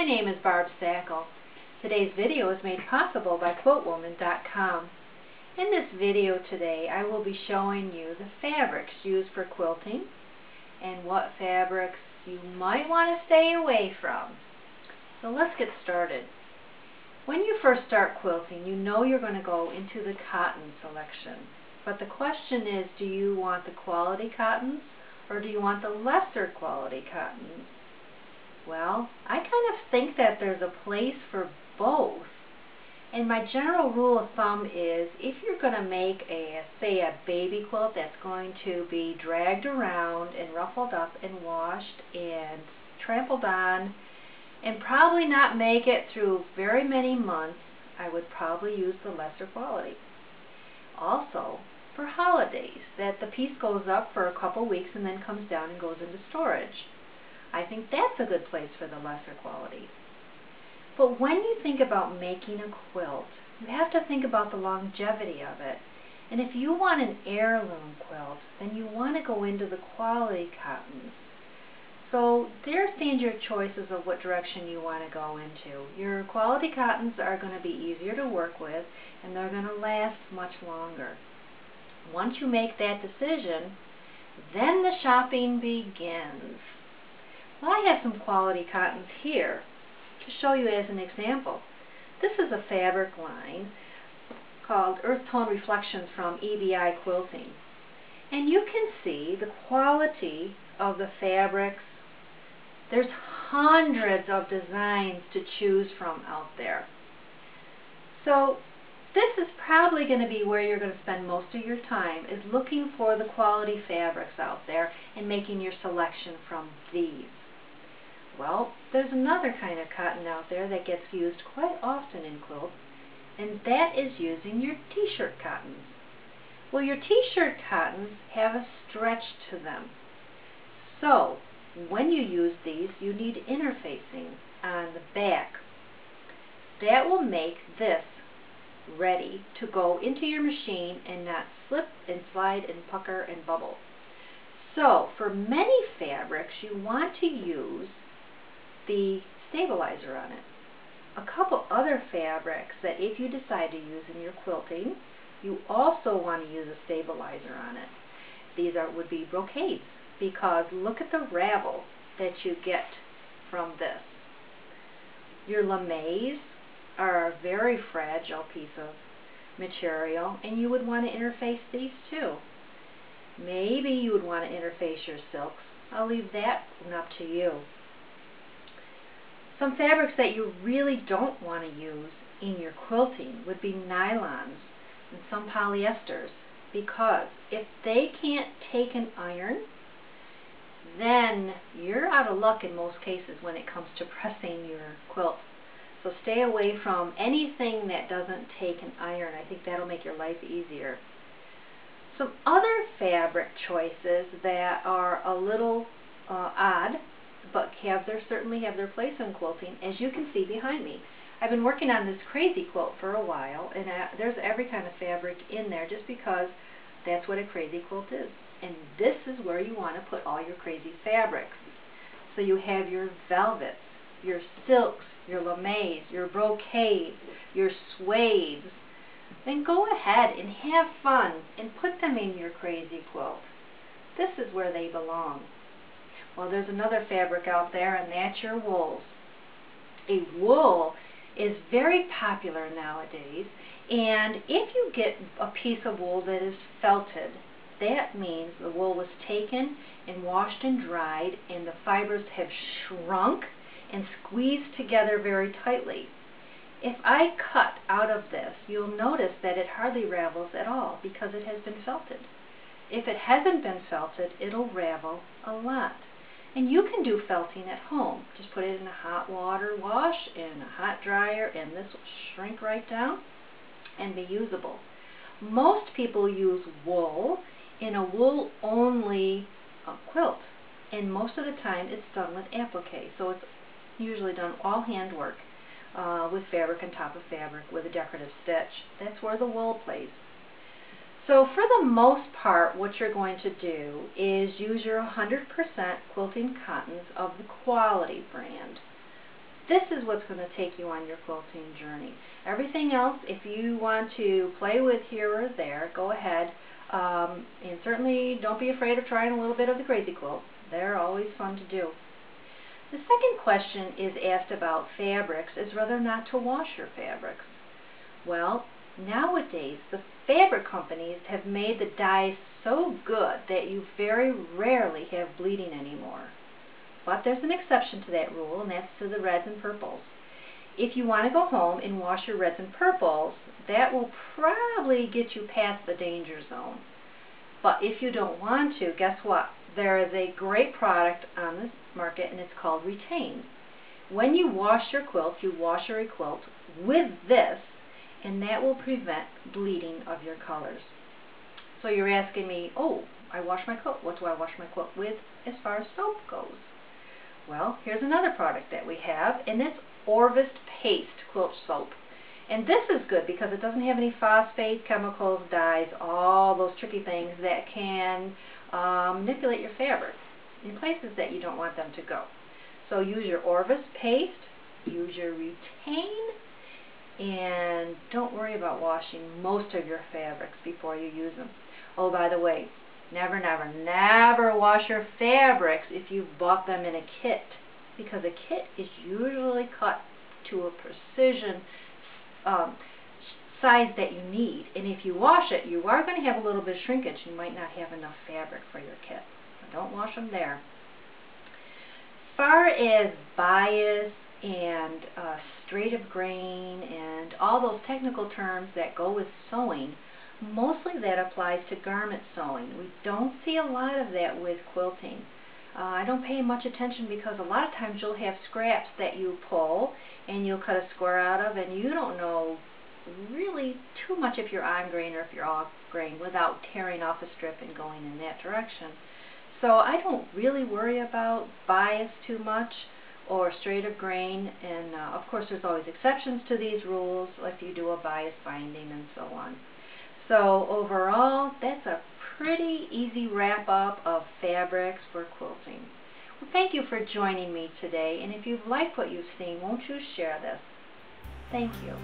My name is Barb Sackel. Today's video is made possible by QuiltWoman.com. In this video today, I will be showing you the fabrics used for quilting and what fabrics you might want to stay away from. So let's get started. When you first start quilting, you know you're going to go into the cotton selection. But the question is, do you want the quality cottons or do you want the lesser quality cottons? Well, I kind of think that there's a place for both. And my general rule of thumb is, if you're going to make say a baby quilt that's going to be dragged around and ruffled up and washed and trampled on and probably not make it through very many months, I would probably use the lesser quality. Also, for holidays, that the piece goes up for a couple weeks and then comes down and goes into storage. I think that's a good place for the lesser quality. But when you think about making a quilt, you have to think about the longevity of it. And if you want an heirloom quilt, then you want to go into the quality cottons. So there stand your choices of what direction you want to go into. Your quality cottons are going to be easier to work with and they're going to last much longer. Once you make that decision, then the shopping begins. Well, I have some quality cottons here to show you as an example. This is a fabric line called Earth Tone Reflections from EBI Quilting. And you can see the quality of the fabrics. There's hundreds of designs to choose from out there. So this is probably going to be where you're going to spend most of your time, is looking for the quality fabrics out there and making your selection from these. Well, there's another kind of cotton out there that gets used quite often in quilts, and that is using your t-shirt cottons. Well, your t-shirt cottons have a stretch to them. So, when you use these, you need interfacing on the back. That will make this ready to go into your machine and not slip and slide and pucker and bubble. So, for many fabrics, you want to use the stabilizer on it. A couple other fabrics that if you decide to use in your quilting, you also want to use a stabilizer on it. These would be brocades, because look at the ravel that you get from this. Your lames are a very fragile piece of material, and you would want to interface these too. Maybe you would want to interface your silks. I'll leave that up to you. Some fabrics that you really don't want to use in your quilting would be nylons and some polyesters, because if they can't take an iron, then you're out of luck in most cases when it comes to pressing your quilt. So stay away from anything that doesn't take an iron. I think that'll make your life easier. Some other fabric choices that are a little odd, but certainly have their place in quilting, as you can see behind me. I've been working on this crazy quilt for a while, and there's every kind of fabric in there just because that's what a crazy quilt is. And this is where you want to put all your crazy fabrics. So you have your velvets, your silks, your lames, your brocades, your suedes. Then go ahead and have fun and put them in your crazy quilt. This is where they belong. Well, there's another fabric out there, and that's your wools. A wool is very popular nowadays, and if you get a piece of wool that is felted, that means the wool was taken and washed and dried, and the fibers have shrunk and squeezed together very tightly. If I cut out of this, you'll notice that it hardly ravels at all because it has been felted. If it hasn't been felted, it'll ravel a lot. And you can do felting at home. Just put it in a hot water wash and a hot dryer, and this will shrink right down and be usable. Most people use wool in a wool-only quilt, and most of the time it's done with applique. So it's usually done all handwork with fabric on top of fabric with a decorative stitch. That's where the wool plays. So for the most part, what you're going to do is use your 100% quilting cottons of the quality brand. This is what's going to take you on your quilting journey. Everything else, if you want to play with here or there, go ahead. And certainly don't be afraid of trying a little bit of the crazy quilt. They're always fun to do. The second question is asked about fabrics, is whether or not to wash your fabrics. Well, nowadays the fabric companies have made the dyes so good that you very rarely have bleeding anymore. But there's an exception to that rule, and that's to the reds and purples. If you want to go home and wash your reds and purples, that will probably get you past the danger zone. But if you don't want to, guess what? There is a great product on the market, and it's called Retain. When you wash your quilt, you wash or requilt with this, and that will prevent bleeding of your colors. So you're asking me, oh, I wash my quilt. What do I wash my quilt with as far as soap goes? Well, here's another product that we have, and it's Orvus Paste Quilt Soap. And this is good because it doesn't have any phosphate, chemicals, dyes, all those tricky things that can manipulate your fabric in places that you don't want them to go. So use your Orvus Paste, use your Retain, and don't worry about washing most of your fabrics before you use them. Oh, by the way, never, never, never wash your fabrics if you've bought them in a kit, because a kit is usually cut to a precision size that you need. And if you wash it, you are going to have a little bit of shrinkage. You might not have enough fabric for your kit. So don't wash them there. As far as bias and straight of grain and all those technical terms that go with sewing, mostly that applies to garment sewing. We don't see a lot of that with quilting. I don't pay much attention because a lot of times you'll have scraps that you pull and you'll cut a square out of, and you don't know really too much if you're on grain or if you're off grain without tearing off a strip and going in that direction. So I don't really worry about bias too much or straight of grain, and of course there's always exceptions to these rules if you do a bias binding and so on. So overall, that's a pretty easy wrap-up of fabrics for quilting. Well, thank you for joining me today, and if you've liked what you've seen, won't you share this? Thank you.